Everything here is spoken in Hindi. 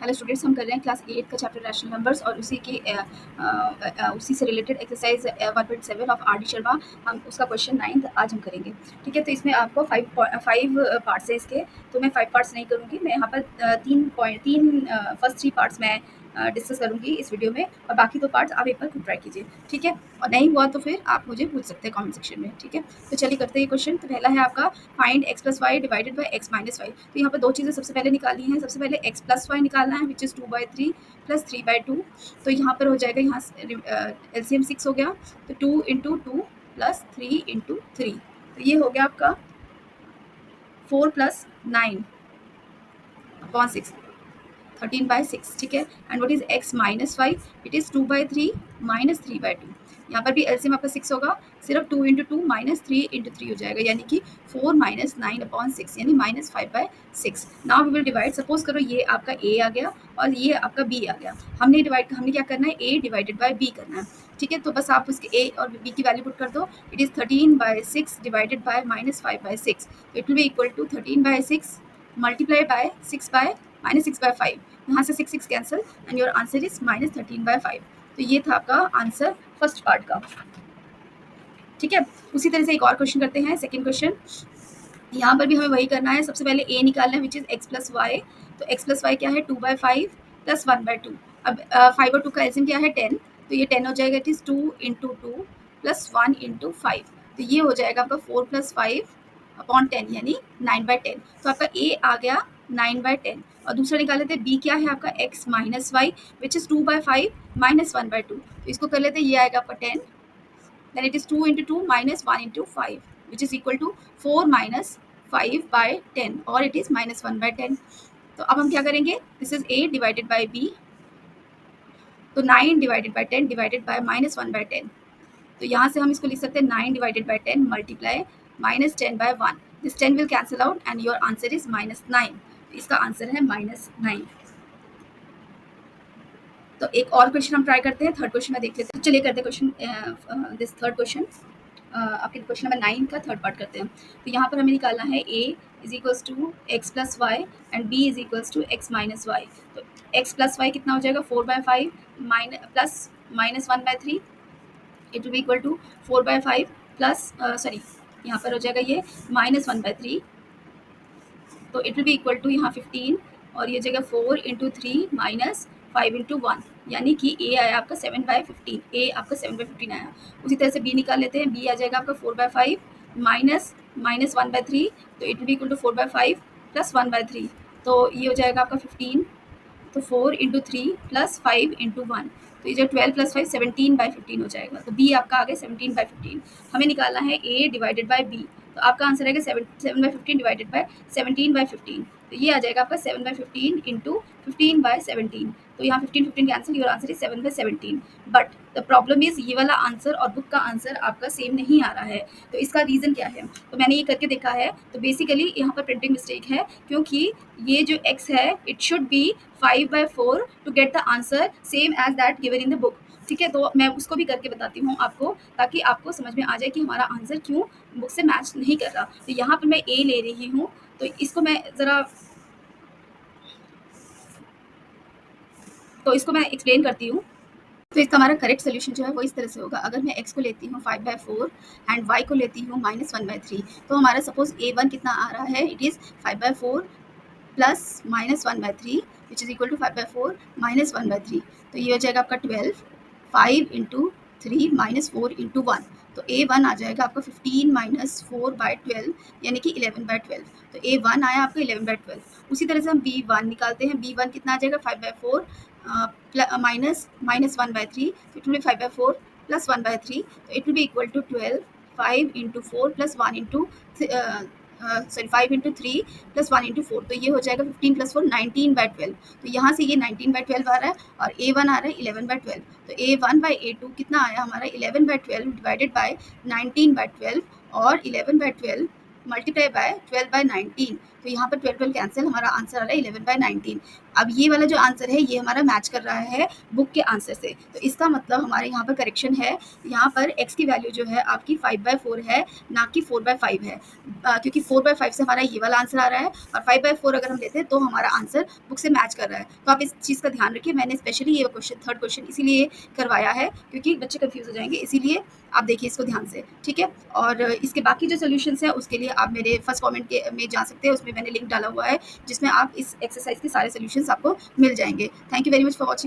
हेलो स्टूडेंट्स, हम कर रहे हैं क्लास 8 का चैप्टर रैशनल नंबर्स और उसी से related exercise 1.7 of R D Sharma. हम उसका क्वेश्चन 9 आज हम करेंगे। ठीक है, तो इसमें आपको फाइव पार्ट्स है इसके। तो मैं 5 पार्ट्स नहीं करूँगी, मैं यहाँ पर फर्स्ट 3 पार्ट्स मैं डिस्कस करूँगी इस वीडियो में, और बाकी 2 पार्ट्स आप एक बार खुद ट्राई कीजिए। ठीक है, और नहीं हुआ तो फिर आप मुझे पूछ सकते हैं कमेंट सेक्शन में। ठीक है, तो चलिए करते हैं क्वेश्चन। तो पहला है आपका find x plus y divided by x minus y. तो यहाँ पर 2 चीज़ें सबसे पहले निकालनी है। सबसे पहले एक्स प्लस वाई निकालना है, विच इज़ 2/3 प्लस 3/2। तो यहाँ पर हो जाएगा, यहाँ एलसीएम 6 हो गया, तो 2 इंटू 2 प्लस 3 इंटू 3। तो ये हो गया आपका 4 प्लस 9 अपॉन 6, 13/6। ठीक है, and what is x minus y? It is 2/3 minus 3/2। यहाँ पर भी एलसीएम आपका 6 होगा, सिर्फ 2 इंटू 2 माइनस 3 इंटू 3 हो जाएगा, यानी कि 4 माइनस 9 अपॉन 6, यानी minus 5/6। Now we will divide. Suppose करो ये आपका a आ गया और ये आपका b आ गया। हमने क्या करना है, a डिवाइडेड बाय b करना है। ठीक है, तो बस आप उसके a और b की वैल्यू पुट कर दो। It is 13/6 divided by minus 5/6, तो it will be equal to 13/6 multiply by 6 by minus 6/5। यहाँ से 6 cancel and your answer is minus 13/5। तो ये था आपका आंसर फर्स्ट पार्ट का। ठीक है, उसी तरह से एक और क्वेश्चन करते हैं, सेकंड क्वेश्चन। यहाँ पर भी हमें वही करना है। सबसे पहले a निकालना है, which is x plus y. तो x प्लस वाई क्या है, 2/5 प्लस 1/2। अब 5 और 2 का एलसीएम क्या है, 10। तो ये 10 हो जाएगा, it is 2 into 2 plus 1 into 5। तो ये हो जाएगा आपका 4 प्लस 5 अपॉन 10, यानी 9/10। तो आपका a आ गया 9/10। और दूसरा निकाल लेते हैं, b क्या है आपका, x minus y, which is 2/5 minus 1/2। तो इसको कर लेते हैं, ये आएगा आपका 10, then it is 2 into 2 minus 1 into 5, which is equal to 4 minus 5/10, or it is minus 1/10. तो अब हम क्या करेंगे, this is a divided by b, तो 9 divided by 10 divided by minus 1/10। तो यहाँ से हम इसको लिख सकते हैं 9 divided by 10 multiply minus 10/1। This 10 will cancel out and your answer is minus 9। इसका आंसर है माइनस 9। तो एक और क्वेश्चन हम ट्राई करते हैं, थर्ड क्वेश्चन में देख लेते हैं। चलिए करते हैं क्वेश्चन, दिस थर्ड क्वेश्चन। आपके क्वेश्चन नंबर 9 का थर्ड पार्ट करते हैं। तो यहाँ पर हमें निकालना है a is equals to x plus y and b is equals to x minus y. तो x प्लस वाई कितना हो जाएगा, 4/5 plus minus 1/3। It will be equal to 4/5 plus यहाँ पर हो जाएगा ये माइनस 1/3। तो it will be equal to यहाँ 15, और ये जगह 4 इंटू 3 माइनस 5 इंटू 1, यानी कि a आया आपका 7/15। a आपका 7/15 आया। उसी तरह से b निकाल लेते हैं। b आ जाएगा आपका 4/5 माइनस 1/3। तो it will be equal to 4/5 plus 1/3। तो ये हो जाएगा आपका 15। तो 4 इंटू 3 प्लस 5 इंटू 1, तो ये जो 12 प्लस 5 17/15 हो जाएगा। तो b आपका आ गया 17/15। हमें निकालना है a डिवाइडेड बाय b। तो आपका आंसर आएगा 7/15 डिवाइडेड बाय 17/15। तो ये आ जाएगा आपका 7/15 इंटू 15/17। तो यहाँ 15 cancel, your answer is 7/17। But the problem is ये वाला आंसर और बुक का आंसर आपका सेम नहीं आ रहा है। तो इसका रीज़न क्या है, तो मैंने ये करके देखा है। तो बेसिकली यहाँ पर प्रिंटिंग मिस्टेक है, क्योंकि ये जो x है it should be 5/4 to get the answer same as that given in the book. ठीक है, तो मैं उसको भी करके बताती हूँ आपको, ताकि आपको समझ में आ जाए कि हमारा आंसर क्यों बुक से मैच नहीं कर रहा। तो यहाँ पर मैं a ले रही हूँ, तो इसको मैं एक्सप्लेन करती हूँ। तो इसका हमारा करेक्ट सोल्यूशन जो है वो इस तरह से होगा। अगर मैं x को लेती हूँ 5/4 एंड y को लेती हूँ -1/3, तो हमारा सपोज a1 कितना आ रहा है, it is 5/4 plus -1/3, which is equal to 5/4 -1/3। तो ये हो जाएगा आपका 12, 5 इंटू 3 -4 इंटू 1। तो a1 आ जाएगा आपका 15 माइनस 4/12, यानी कि 11/12। तो a1 आया आपका 11/12। उसी तरह से हम b1 निकालते हैं। b1 कितना आ जाएगा, 5/4 माइनस -1/3, तो इट विल बी 5/4 प्लस 1/3। तो it will be equal to 12, 5 into 4 plus 1 into 5 into 3 plus 1 into 4। तो ये हो जाएगा 15 प्लस 4 19/12। तो यहाँ से ये 19/12 आ रहा है, और a1 आ रहा है 11/12। तो a1/a2 कितना आया हमारा, 11/12 डिवाइडेड बाय 19/12, और 11/12 मल्टीप्लाई बाय 12/19। तो यहाँ पर 12 कैंसिल, हमारा आंसर आ रहा है 11/19। अब ये वाला जो आंसर है ये हमारा मैच कर रहा है बुक के आंसर से, तो इसका मतलब हमारे यहाँ पर करेक्शन है, यहाँ पर x की वैल्यू जो है आपकी 5/4 है, ना कि 4/5 है, क्योंकि 4/5 से हमारा ये वाला आंसर आ रहा है, और 5/4 अगर हम लेते हैं तो हमारा आंसर बुक से मैच कर रहा है। तो आप इस चीज़ का ध्यान रखिए, मैंने स्पेशली ये क्वेश्चन, थर्ड क्वेश्चन इसीलिए करवाया है क्योंकि बच्चे कंफ्यूज हो जाएंगे, इसीलिए आप देखिए इसको ध्यान से, ठीक है। और इसके बाकी जो सोल्यूशंस है उसके लिए आप मेरे फर्स्ट कमेंट के में जा सकते हैं, उसमें मैंने लिंक डाला हुआ है जिसमें आप इस एक्सरसाइज के सारे सोल्यूशंस आपको मिल जाएंगे। Thank you very much for watching.